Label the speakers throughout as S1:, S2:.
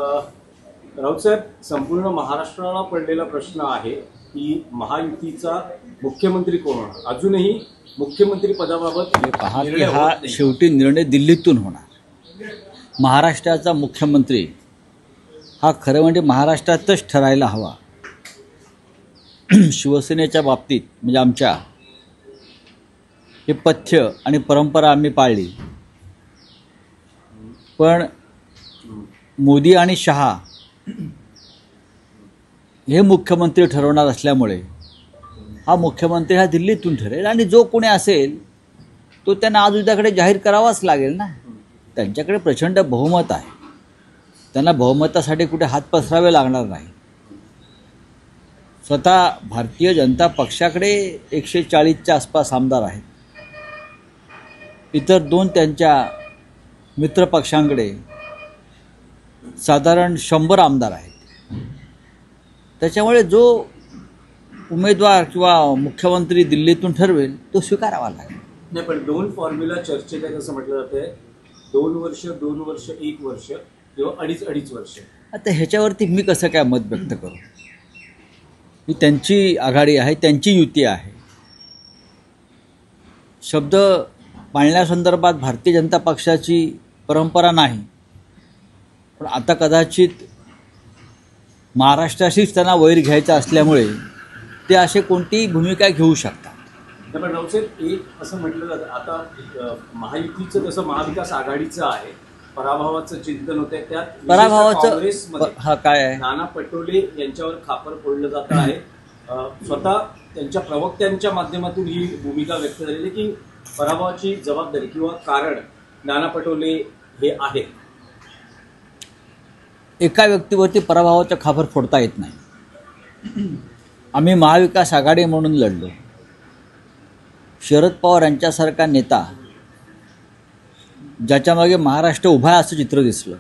S1: राऊत साहेब, संपूर्ण महाराष्ट्राला पडलेला प्रश्न आहे की महायुतीचा मुख्यमंत्री कोण होणार. अजूनही मुख्यमंत्री पदाबाबत
S2: हा शेवटी निर्णय दिल्लीतून होणार. महाराष्ट्राचा मुख्यमंत्री हा खरं म्हणजे महाराष्ट्रातच ठरायला हवा. शिवसेनेच्या बाबतीत म्हणजे आमच्या हे पथ्य आणि परंपरा आम्ही पाळली, पण मोदी आणि शहा हे मुख्यमंत्री ठरवणार असल्यामुळे हा मुख्यमंत्री हा दिल्लीतून ठरेल आणि जो कोणी असेल तो त्यांना आज उद्याकडे जाहीर करावाच लागेल ना. त्यांच्याकडे प्रचंड बहुमत आहे, त्यांना बहुमतासाठी कुठे हात पसरावे लागणार नाही. स्वतः भारतीय जनता पक्षाकडे 140च्या आसपास आमदार आहेत, इतर 2 त्यांच्या मित्रपक्षांकडे साधारण 100 आमदार आहेत. त्याच्यामुळे जो उमेदवार किंवा मुख्यमंत्री दिल्लीतून ठरवेल तो स्वीकारावा लागेल.
S1: नाही, पण 2 फॉर्म्युला चर्चेत आहे असं म्हटलं जातंय. 2 वर्ष, 2 वर्ष, 1 वर्ष किंवा 2.5 वर्ष.
S2: आता ह्याच्यावरती मी कसं काय मत व्यक्त करू. ही त्यांची आघाडी आहे, त्यांची युती आहे. शब्द पाळण्यासंदर्भात भारतीय जनता पक्षाची परंपरा नाही, पण आता कदाचित महाराष्ट्राशीच त्यांना वैर घ्यायचा असल्यामुळे ते असे कोणतीही भूमिका घेऊ शकतात.
S1: पण राऊत साहेब, एक असं म्हटलं जातं आता महायुतीचं तसं महाविकास आघाडीचं आहे, पराभवाचं चिंतन होतं. त्यात
S2: पराभवाचं काय आहे,
S1: नाना पटोले यांच्यावर खापर फोडलं जात आहे. स्वतः त्यांच्या प्रवक्त्यांच्या माध्यमातून ही भूमिका व्यक्त झालेली की पराभवाची जबाबदारी किंवा कारण नाना पटोले हे आहेत.
S2: एका व्यक्तीवरती पराभवाचं खापर फोडता येत नाही. आम्ही महाविकास आघाडी म्हणून लढलो. शरद पवार यांच्यासारखा नेता ज्याच्यामागे महाराष्ट्र उभा आहे असं चित्र दिसलं,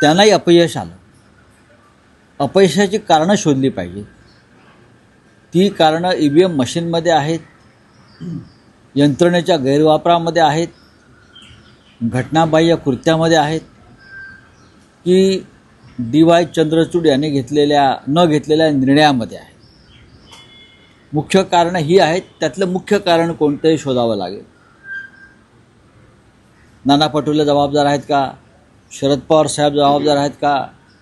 S2: त्यांनाही अपयश आलं. अपयशाची कारणं शोधली पाहिजे. ती कारणं EVM मशीनमध्ये आहेत, यंत्रणेच्या गैरवापरामध्ये आहेत, घटनाबाह्य कृत्यामध्ये आहेत, की DY चंद्रचूड यांनी न घेतलेल्या निर्णयामध्ये आहे. मुख्य कारणं ही आहेत. त्यातलं मुख्य कारण कोणतंही शोधावं लागेल. नाना पटोले जबाबदार आहेत का, शरद पवार साहेब जबाबदार आहेत का,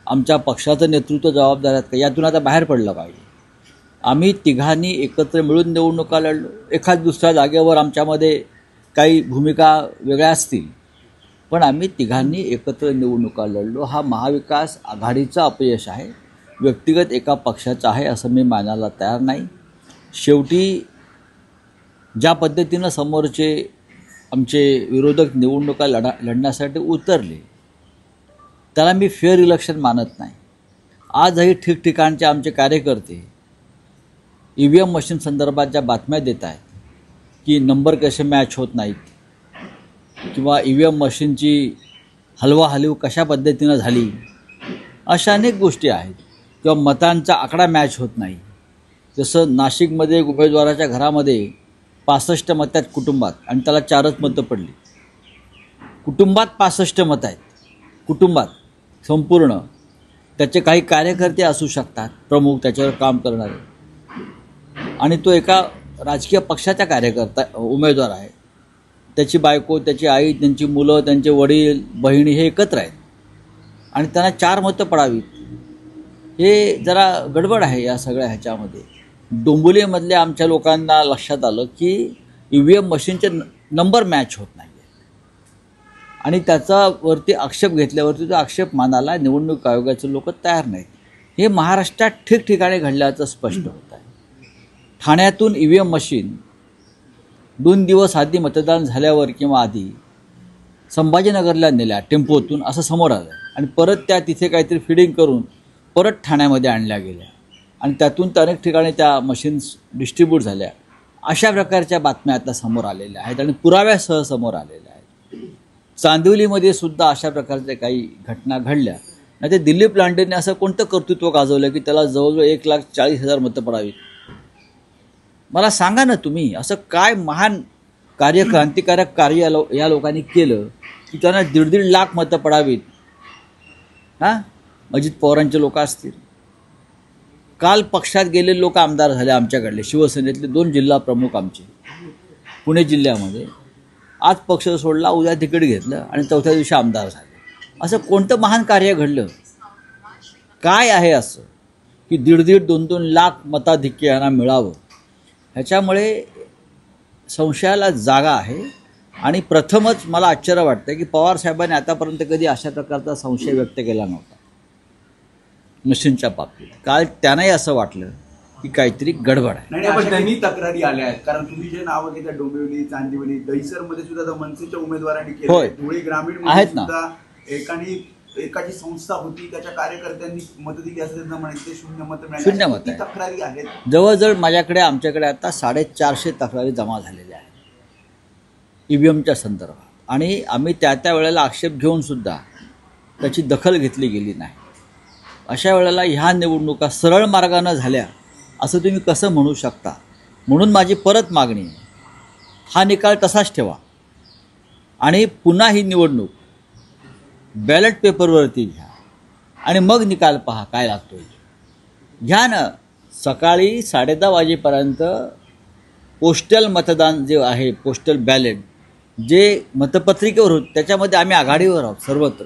S2: आमच्या पक्षाचं नेतृत्व जबाबदार आहेत का, यातून आता बाहेर पडलं पाहिजे. आम्ही तिघांनी एकत्र मिळून निवडणुका लढलो. एखाद दुसऱ्या जागेवर आमच्यामध्ये काही भूमिका वेगळ्या असतील, पण आम्ही तिघांनी एकत्र निवडणुका लढलो. हा महाविकास आघाडीचं अपयश आहे, व्यक्तिगत एका पक्षाचं आहे असं मी मानायला तयार नाही. शेवटी ज्या पद्धतीनं समोरचे आमचे विरोधक निवडणुका लढण्यासाठी उतरले त्याला मी फेअर इलेक्शन मानत नाही. आजही ठिकठिकाणचे आमचे कार्यकर्ते EVM मशीन संदर्भात ज्या बातम्या देत आहेत की नंबर कसे मॅच होत नाहीत किंवा EVM मशीनची हलवाहलव कशा पद्धतीनं झाली, अशा अनेक गोष्टी आहेत. किंवा मतांचा आकडा मॅच होत नाही. जसं नाशिकमध्ये एक उमेदवाराच्या घरामध्ये 65 मत आहेत कुटुंबात आणि त्याला 4च मतं पडली. कुटुंबात 65 मतं आहेत, कुटुंबात संपूर्ण. त्याचे काही कार्यकर्ते असू शकतात प्रमुख, त्याच्यावर काम करणारे, आणि तो एका राजकीय पक्षाचा कार्यकर्ता उमेदवार आहे. त्याची बायको, त्याची आई, त्यांची मुलं, त्यांचे वडील, बहिणी हे एकत्र आहेत आणि त्यांना 4 मतं पडावीत, हे जरा गडबड आहे या सगळ्या ह्याच्यामध्ये. डोंबिवलीमधल्या आमच्या लोकांना लक्षात आलं की EVM मशीनचे नंबर मॅच होत नाही आणि त्याच्यावरती आक्षेप घेतल्यावरती तो आक्षेप मानायला निवडणूक आयोगाचे लोक तयार नाहीत. हे महाराष्ट्रात ठिकठिकाणी घडल्याचं स्पष्ट होत आहे. ठाण्यातून EVM मशीन 2 दिवस आधी मतदान झाल्यावर किंवा आधी संभाजीनगरला नेल्या टेम्पोतून असं समोर आलं आणि परत त्या तिथे काहीतरी फिडिंग करून परत ठाण्यामध्ये आणल्या गेल्या आणि त्यातून तर अनेक ठिकाणी त्या मशीन्स डिस्ट्रीब्यूट झाल्या. अशा प्रकारच्या बातम्या आता समोर आलेल्या आहेत आणि पुराव्यासह समोर आलेल्या आहेत. चांदिवलीमध्ये सुद्धा अशा प्रकारच्या काही घटना घडल्या. नाही ते दिलीप लांडेंनी असं कोणतं कर्तृत्व गाजवलं की त्याला जवळजवळ 1,40,000 मतं पडावीत. मला सांगा ना तुम्ही, असं काय महान क्रांतिकारक कार्य या लोकांनी केलं की त्यांना 1.5 लाख मतं पडावीत. हां, अजित पवारांचे लोक असतील. काल पक्षात गेलेले लोक आमदार झाले आमच्याकडले, शिवसेनेतले 2 जिल्हा प्रमुख आमचे पुणे जिल्ह्यामध्ये. आज पक्ष सोडला, उद्या तिकीट घेतलं आणि चौथ्या दिवशी आमदार झाले. असं कोणतं महान कार्य घडलं? काय आहे असं की 1.5 2 लाख मताधिक्य यांना मिळावं? ह्याच्यामुळे संशयाला जागा आहे. आणि प्रथमच मला आश्चर्य वाटतं की पवारसाहेबांनी आतापर्यंत कधी अशा प्रकारचा संशय व्यक्त केला नव्हता मशीनच्या बाबतीत. काल त्यांनाही असं वाटलं की काहीतरी गडबड आहे.
S3: नाही, पण त्यांनी तक्रारी आल्या आहेत. कारण तुम्ही जे नावं घेता, डोंबिवली, चांदिवली, दहिसरमध्ये सुद्धा मनसेच्या उमेदवारांनी केलं. धुळे ग्रामीण
S2: आहेत ना,
S3: सुद्धा एकाची संस्था होती, त्याच्या कार्यकर्त्यांनी मत दिली असं म्हणायचे 0 मत मिळाली.
S2: 0 मत आहे.
S3: तक्रारी आहेत.
S2: जवळजवळ आमच्याकडे आता 450 तक्रारी जमा झालेल्या आहेत EVMच्या संदर्भात. आणि आम्ही त्या वेळेला आक्षेप घेऊन सुद्धा त्याची दखल घेतली गेली नाही. अशा वेळेला ह्या निवडणुका सरळ मार्गानं झाल्या असं तुम्ही कसं म्हणू शकता? म्हणून माझी परत मागणी आहे, हा निकाल तसाच ठेवा आणि पुन्हा ही निवडणूक बॅलेट पेपरवरती घ्या आणि मग निकाल पहा काय लागतो. घ्या ना. सकाळी 10:30 वाजेपर्यंत पोस्टल मतदान जे आहे, पोस्टल बॅलेट जे मतपत्रिकेवर होत, त्याच्यामध्ये आम्ही आघाडीवर आहोत सर्वत्र.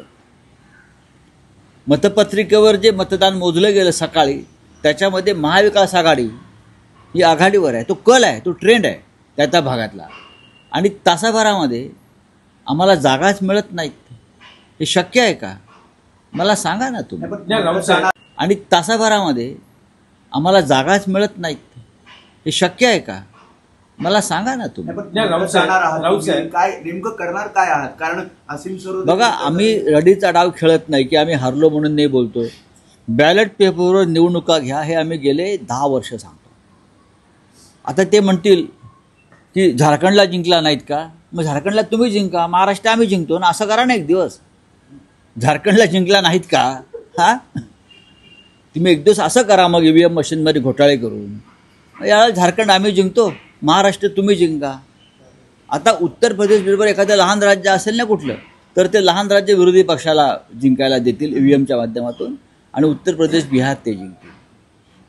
S2: मतपत्रिकेवर जे मतदान मोजलं गेलं सकाळी, त्याच्यामध्ये महाविकास आघाडी ही आघाडीवर आहे. तो कल आहे, तो ट्रेंड आहे त्या भागातला. आणि तासाभरामध्ये आम्हाला जागाच मिळत नाहीत. हे शक्य आहे का? मला सांगा ना तुम्ही. आणि तासाभरामध्ये आम्हाला जागाच मिळत नाहीत. हे शक्य आहे का? मला सांगा ना तुम्ही.
S3: काय नेमकं करणार काय आहात? कारण असीम सरोदे
S2: बघा, आम्ही रडीचा डाव खेळत नाही की आम्ही हारलो म्हणून नाही बोलतोय. बॅलेट पेपरवर निवडणुका घ्या हे आम्ही गेले 10 वर्ष सांगतो. आता ते म्हणतील की झारखंडला जिंकला नाहीत का? मग झारखंडला तुम्ही जिंका, महाराष्ट्र आम्ही जिंकतो ना. असं करा ना एक दिवस. झारखंडला जिंकला नाहीत का? हां, तुम्ही एक दिवस असं करा मग EVM मशीनमध्ये घोटाळे करून. याला झारखंड आम्ही जिंकतो, महाराष्ट्र तुम्ही जिंका. आता उत्तर प्रदेश बरोबर एखादं लहान राज्य असेल ना कुठलं, तर ते लहान राज्य विरोधी पक्षाला जिंकायला देतील EVMच्या माध्यमातून आणि उत्तर प्रदेश, बिहार ते जिंकतील.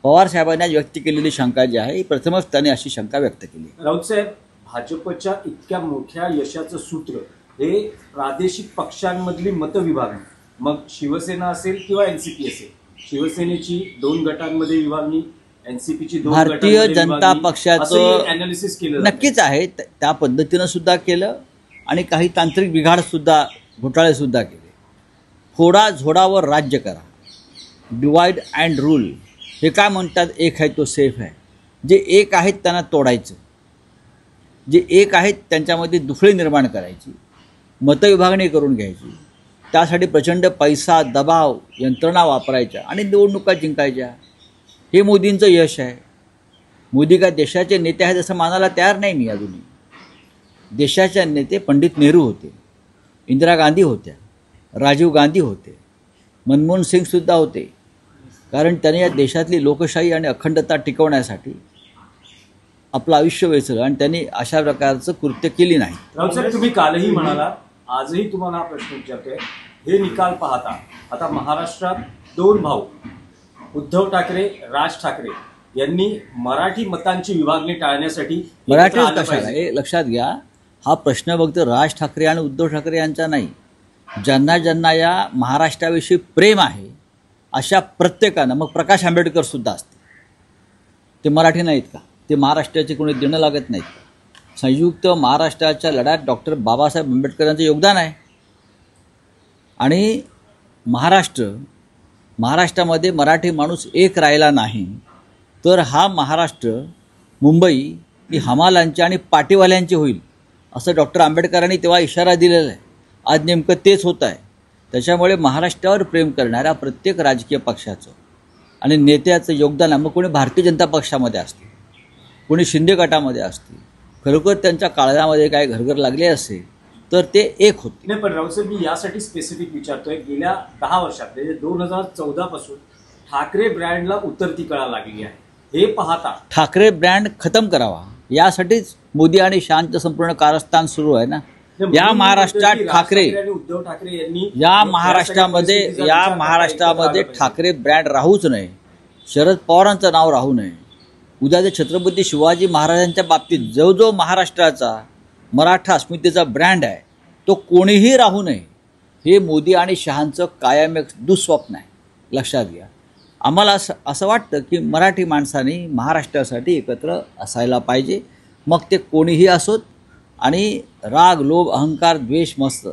S2: पवार साहेबांनी व्यक्त केलेली शंका जी आहे, प्रथमच त्यांनी अशी शंका व्यक्त केली.
S1: राऊत साहेब, भाजपच्या इतक्या मोठ्या यशाचं सूत्र हे प्रादेशिक पक्षांमधली मतविभागणी, मग शिवसेना असेल किंवा NCP असेल. शिवसेनेची 2 गटांमध्ये विभागणी, NCPची 2
S2: भारतीय जनता पक्षाचं
S1: अनालिसिस केलं
S2: नक्कीच आहे. त्या पद्धतीनं सुद्धा केलं आणि काही तांत्रिक बिघाड सुद्धा, घोटाळे सुद्धा केले. फोडा झोडावर राज्य करा, डिवाइड अँड रूल. हे काय म्हणतात, एक आहे तो सेफ आहे. जे एक आहेत त्यांना तोडायचं, जे एक आहेत त्यांच्यामध्ये दुफळी निर्माण करायची, मतविभागणी करून घ्यायची. त्यासाठी प्रचंड पैसा, दबाव, यंत्रणा वापरायच्या आणि निवडणुका जिंकायच्या. हे मोदींचं यश आहे. मोदी काय देशाचे नेते आहेत असं मानायला तयार नाही मी अजूनही. देशाचे नेते पंडित नेहरू होते, इंदिरा गांधी होत्या, राजीव गांधी होते, मनमोहन सिंगसुद्धा होते. कारण त्याने या देशातली लोकशाही आणि अखंडता टिकवण्यासाठी आपलं आयुष्य वेचलं आणि त्यांनी अशा प्रकारचं कृत्य केली नाही.
S1: राऊत साहेब, तुम्ही कालही म्हणाला, आजही तुम्हाला हा प्रश्न विचारतोय. हे निकाल पाहता आता महाराष्ट्रात 2 भाऊ उद्धव ठाकरे, राज ठाकरे यांनी मराठी मतांची विभागणी टाळण्यासाठी
S2: मराठी कशाला, हे लक्षात घ्या. हा प्रश्न फक्त राज ठाकरे आणि उद्धव ठाकरे यांचा नाही. ज्यांना ज्यांना या महाराष्ट्राविषयी प्रेम आहे अशा प्रत्येकानं, मग प्रकाश आंबेडकर सुद्धा असते, ते मराठी नाहीत का? ते महाराष्ट्राचे कोणी देणं लागत नाहीत. संयुक्त महाराष्ट्राच्या लढ्यात डॉक्टर बाबासाहेब आंबेडकरांचं योगदान आहे. आणि महाराष्ट्रामध्ये मराठी माणूस एक राहिला नाही तर हा महाराष्ट्र, मुंबई ही हमालांची आणि पाटीवाल्यांची होईल, असं डॉक्टर आंबेडकरांनी तेव्हा इशारा दिलेला आहे. आज नेमकं तेच होत आहे. त्याच्यामुळे महाराष्ट्रावर प्रेम करणाऱ्या प्रत्येक राजकीय पक्षाचं आणि नेत्याचं योगदान आहे. मग कोणी भारतीय जनता पक्षामध्ये असते, कोणी शिंदे गटामध्ये असते, खरोखर त्यांच्या काळजामध्ये काय घरघर लागले असेल तर ते एक होते.
S1: नाही, पण राऊत साहेब, मी यासाठी स्पेसिफिक विचारतोय, गेल्या 10 वर्षात म्हणजे 2014 पासून ठाकरे ब्रँडला उतरती कळा लागली आहे. हे पाहता
S2: ठाकरे ब्रँड खतम करावा यासाठीच मोदी आणि शहांचं संपूर्ण कारस्थान सुरू आहे ना. या महाराष्ट्रात ठाकरे
S1: आणि उद्धव ठाकरे यांनी
S2: या महाराष्ट्रामध्ये ठाकरे ब्रँड राहूच नये, शरद पवारांचं नाव राहू नये. उद्या ते छत्रपती शिवाजी महाराजांच्या बाबतीत जो महाराष्ट्राचा मराठा अस्मितेचा ब्रँड आहे तो कोणीही राहू नये, हे मोदी आणि शहांचं कायम एक दुःस्वप्न आहे. लक्षात घ्या. आम्हाला असं वाटतं की मराठी माणसांनी महाराष्ट्रासाठी एकत्र असायला पाहिजे, मग ते कोणीही असोत. आणि राग, लोभ, अहंकार, द्वेष, मस्त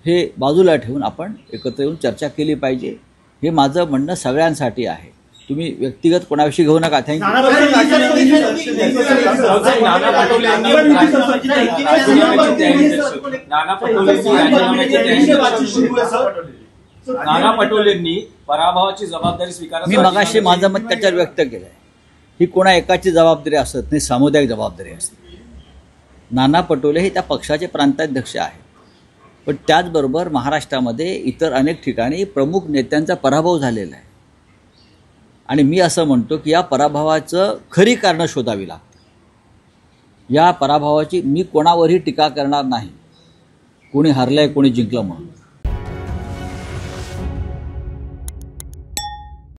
S2: हे बाजूला ठेवून आपण एकत्र येऊन चर्चा केली पाहिजे. हे माझं म्हणणं सगळ्यांसाठी आहे. तुम्ही व्यक्तिगत कोणाविषयी घेऊ नका. थँक्यू.
S1: नाना पटोलेंनी पराभवाची जबाबदारी स्वीकारत
S2: मी मगाशी माझं मत त्याच्यावर व्यक्त केलं आहे. ही कोणा एकाची जबाबदारी असत नाही, सामुदायिक जबाबदारी असते. नाना पटोले हे त्या पक्षाचे प्रांताध्यक्ष आहेत, पण त्याचबरोबर महाराष्ट्रामध्ये इतर अनेक ठिकाणी प्रमुख नेत्यांचा पराभव झालेला आहे. आणि मी असं म्हणतो की या पराभवाचं खरी कारणं शोधावी लागतात. या पराभवाची मी कोणावरही टीका करणार नाही, कोणी हरलंय कोणी जिंकलं म्हणून.